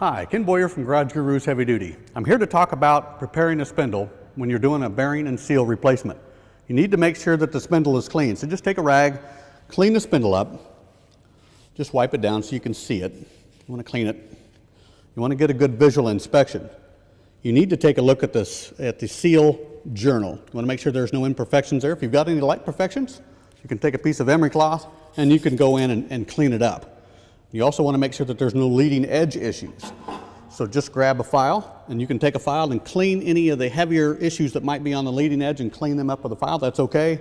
Hi, Ken Boyer from Garage Gurus Heavy Duty. I'm here to talk about preparing a spindle when you're doing a bearing and seal replacement. You need to make sure that the spindle is clean. So just take a rag, clean the spindle up, just wipe it down so you can see it. You want to clean it. You want to get a good visual inspection. You need to take a look at this at the seal journal. You want to make sure there's no imperfections there. If you've got any light imperfections, you can take a piece of emery cloth and you can go in and clean it up. You also want to make sure that there's no leading edge issues. So just grab a file, and you can take a file and clean any of the heavier issues that might be on the leading edge and clean them up with a file. That's okay.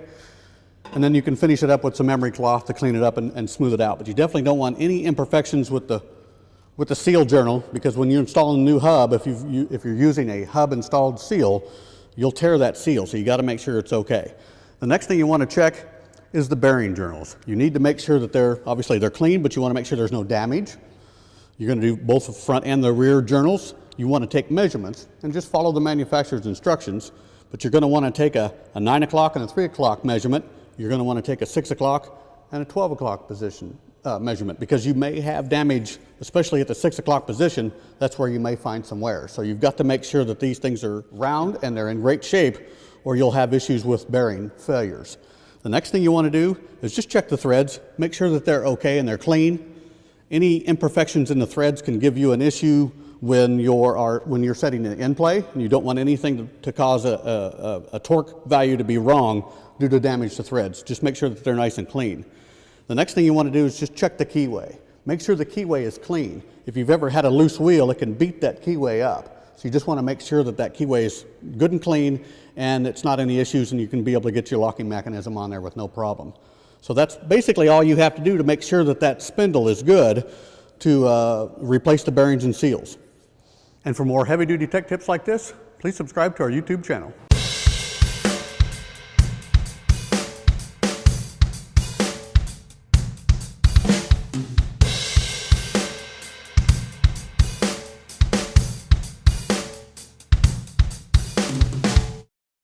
And then you can finish it up with some emery cloth to clean it up and smooth it out. But you definitely don't want any imperfections with the seal journal, because when you're installing a new hub, if you're using a hub installed seal, you'll tear that seal. So you got to make sure it's okay. The next thing you want to check is the bearing journals. You need to make sure that obviously they're clean, but you want to make sure there's no damage. You're going to do both the front and the rear journals. You want to take measurements and just follow the manufacturer's instructions, but you're going to want to take a 9 o'clock and a 3 o'clock measurement. You're going to want to take a 6 o'clock and a 12 o'clock position measurement, because you may have damage, especially at the 6 o'clock position. That's where you may find some wear. So you've got to make sure that these things are round and they're in great shape, or you'll have issues with bearing failures. The next thing you want to do is just check the threads, make sure that they're okay and they're clean. Any imperfections in the threads can give you an issue when you're setting an end play, and you don't want anything to cause a torque value to be wrong due to damage to threads. Just make sure that they're nice and clean. The next thing you want to do is just check the keyway. Make sure the keyway is clean. If you've ever had a loose wheel, it can beat that keyway up. So you just want to make sure that that keyway is good and clean and it's not any issues, and you can be able to get your locking mechanism on there with no problem. So that's basically all you have to do to make sure that that spindle is good to replace the bearings and seals. And for more heavy-duty tech tips like this, please subscribe to our YouTube channel.